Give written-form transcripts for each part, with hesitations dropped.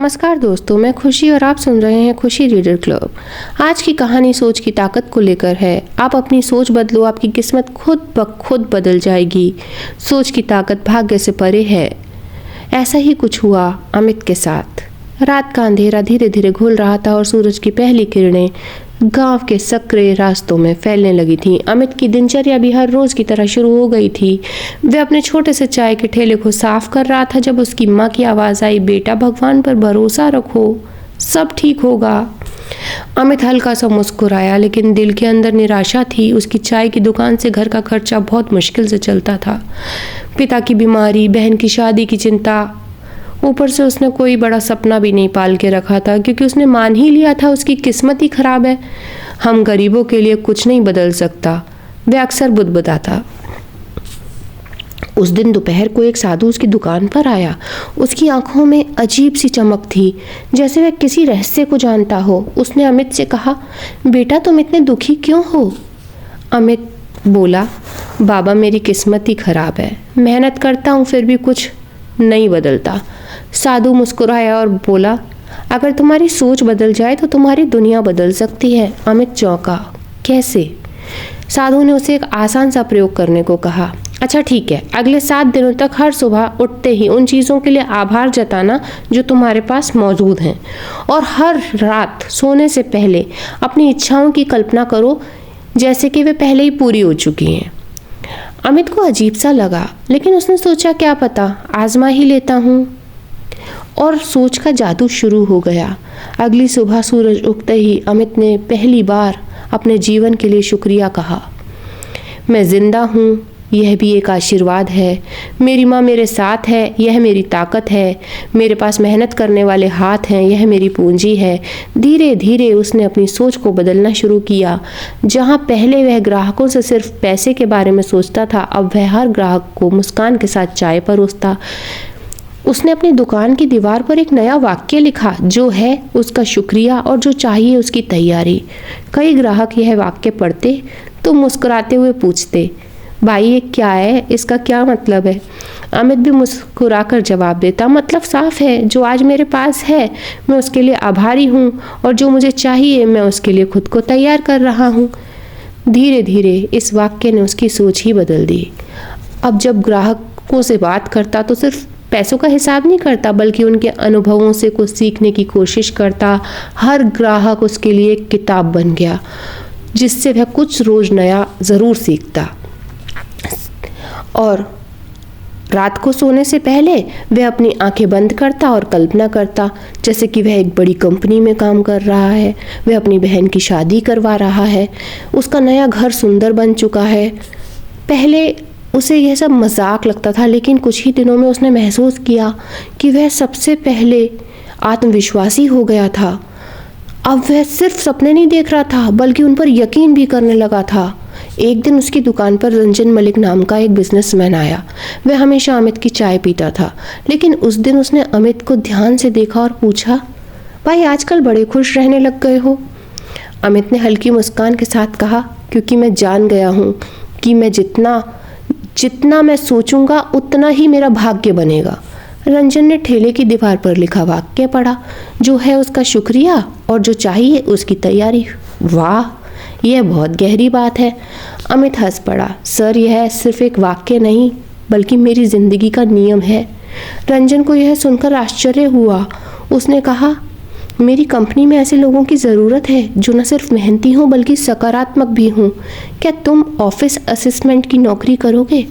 नमस्कार दोस्तों, मैं खुशी और आप सुन रहे हैं खुशी रीडर क्लब। आज की कहानी सोच की ताकत को लेकर है। आप अपनी सोच बदलो, आपकी किस्मत खुद ब खुद बदल जाएगी। सोच की ताकत भाग्य से परे है। ऐसा ही कुछ हुआ अमित के साथ। रात का अंधेरा धीरे धीरे घुल रहा था और सूरज की पहली किरणें गांव के सकरे रास्तों में फैलने लगी थी। अमित की दिनचर्या भी हर रोज की तरह शुरू हो गई थी। वह अपने छोटे से चाय के ठेले को साफ कर रहा था जब उसकी माँ की आवाज़ आई, बेटा भगवान पर भरोसा रखो, सब ठीक होगा। अमित हल्का सा मुस्कुराया, लेकिन दिल के अंदर निराशा थी। उसकी चाय की दुकान से घर का खर्चा बहुत मुश्किल से चलता था। पिता की बीमारी, बहन की शादी की चिंता, ऊपर से उसने कोई बड़ा सपना भी नहीं पाल के रखा था, क्योंकि उसने मान ही लिया था उसकी किस्मत ही खराब है। हम गरीबों के लिए कुछ नहीं बदल सकता, वह अक्सर बुदबुदाता। उस दिन दोपहर को एक साधु उसकी दुकान पर आया। उसकी आंखों में अजीब सी चमक थी, जैसे वह किसी रहस्य को जानता हो। उसने अमित से कहा, बेटा तुम इतने दुखी क्यों हो? अमित बोला, बाबा मेरी किस्मत ही खराब है, मेहनत करता हूँ फिर भी कुछ नहीं बदलता। साधु मुस्कुराया और बोला, अगर तुम्हारी सोच बदल जाए तो तुम्हारी दुनिया बदल सकती है। अमित चौंका, कैसे? साधु ने उसे एक आसान सा प्रयोग करने को कहा। अच्छा ठीक है, अगले 7 दिनों तक हर सुबह उठते ही उन चीज़ों के लिए आभार जताना जो तुम्हारे पास मौजूद हैं, और हर रात सोने से पहले अपनी इच्छाओं की कल्पना करो जैसे कि वे पहले ही पूरी हो चुकी हैं। अमित को अजीब सा लगा, लेकिन उसने सोचा क्या पता आजमा ही लेता हूँ, और सोच का जादू शुरू हो गया। अगली सुबह सूरज उगते ही अमित ने पहली बार अपने जीवन के लिए शुक्रिया कहा। मैं जिंदा हूँ, यह भी एक आशीर्वाद है। मेरी माँ मेरे साथ है, यह मेरी ताकत है। मेरे पास मेहनत करने वाले हाथ हैं, यह मेरी पूंजी है। धीरे धीरे उसने अपनी सोच को बदलना शुरू किया। जहाँ पहले वह ग्राहकों से सिर्फ पैसे के बारे में सोचता था, अब वह हर ग्राहक को मुस्कान के साथ चाय परोसता। उसने अपनी दुकान की दीवार पर एक नया वाक्य लिखा, जो है उसका शुक्रिया और जो चाहिए उसकी तैयारी। कई ग्राहक यह वाक्य पढ़ते तो मुस्कुराते हुए पूछते, भाई ये क्या है, इसका क्या मतलब है? अमित भी मुस्कुराकर जवाब देता, मतलब साफ है, जो आज मेरे पास है मैं उसके लिए आभारी हूँ, और जो मुझे चाहिए मैं उसके लिए खुद को तैयार कर रहा हूँ। धीरे धीरे इस वाक्य ने उसकी सोच ही बदल दी। अब जब ग्राहकों से बात करता तो सिर्फ पैसों का हिसाब नहीं करता, बल्कि उनके अनुभवों से कुछ सीखने की कोशिश करता। हर ग्राहक उसके लिए एक किताब बन गया, जिससे वह कुछ रोज नया ज़रूर सीखता। और रात को सोने से पहले वह अपनी आंखें बंद करता और कल्पना करता जैसे कि वह एक बड़ी कंपनी में काम कर रहा है, वह अपनी बहन की शादी करवा रहा है, उसका नया घर सुंदर बन चुका है। पहले उसे यह सब मजाक लगता था, लेकिन कुछ ही दिनों में उसने महसूस किया कि वह सबसे पहले आत्मविश्वासी हो गया था। अब वह सिर्फ सपने नहीं देख रहा था, बल्कि उन पर यकीन भी करने लगा था। एक दिन उसकी दुकान पर रंजन मलिक नाम का एक बिजनेसमैन आया। वह हमेशा अमित की चाय पीता था, लेकिन उस दिन उसने अमित को ध्यान से देखा और पूछा, भाई आजकल बड़े खुश रहने लग गए हो? अमित ने हल्की मुस्कान के साथ कहा, क्योंकि मैं जान गया हूँ कि मैं जितना मैं सोचूंगा उतना ही मेरा भाग्य बनेगा। रंजन ने ठेले की दीवार पर लिखा वाक्य पढ़ा, जो है उसका शुक्रिया और जो चाहिए उसकी तैयारी। वाह, यह बहुत गहरी बात है। अमित हंस पड़ा, सर यह सिर्फ एक वाक्य नहीं बल्कि मेरी जिंदगी का नियम है। रंजन को यह सुनकर आश्चर्य हुआ। उसने कहा, मेरी कंपनी में ऐसे लोगों की ज़रूरत है जो न सिर्फ मेहनती हों बल्कि सकारात्मक भी हों। क्या तुम ऑफिस असिस्टेंट की नौकरी करोगे?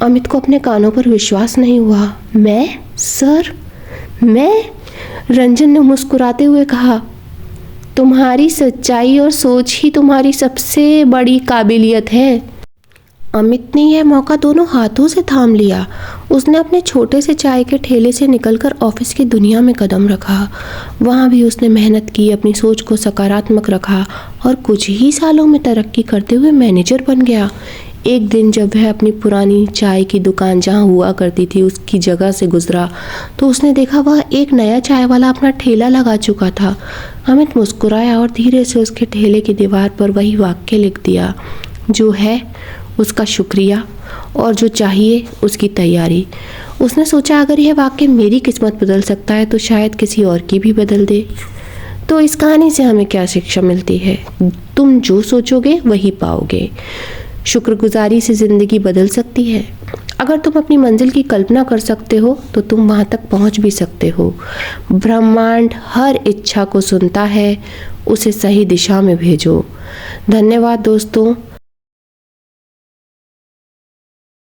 अमित को अपने कानों पर विश्वास नहीं हुआ। मैं? सर, मैं? रंजन ने मुस्कुराते हुए कहा, तुम्हारी सच्चाई और सोच ही तुम्हारी सबसे बड़ी काबिलियत है। अमित ने यह मौका दोनों हाथों से थाम लिया। उसने अपने छोटे से चाय के ठेले से निकलकर ऑफिस की दुनिया में कदम रखा। वहाँ भी उसने मेहनत की, अपनी सोच को सकारात्मक रखा और कुछ ही सालों में तरक्की करते हुए मैनेजर बन गया। एक दिन जब वह अपनी पुरानी चाय की दुकान जहाँ हुआ करती थी उसकी जगह से गुजरा तो उसने देखा वह एक नया चाय वाला अपना ठेला लगा चुका था। अमित मुस्कुराया और धीरे से उसके ठेले की दीवार पर वही वाक्य लिख दिया, जो है उसका शुक्रिया और जो चाहिए उसकी तैयारी। उसने सोचा अगर यह वाक्य मेरी किस्मत बदल सकता है तो शायद किसी और की भी बदल दे। तो इस कहानी से हमें क्या शिक्षा मिलती है? तुम जो सोचोगे वही पाओगे। शुक्रगुजारी से ज़िंदगी बदल सकती है। अगर तुम अपनी मंजिल की कल्पना कर सकते हो तो तुम वहाँ तक पहुँच भी सकते हो। ब्रह्मांड हर इच्छा को सुनता है, उसे सही दिशा में भेजो। धन्यवाद दोस्तों।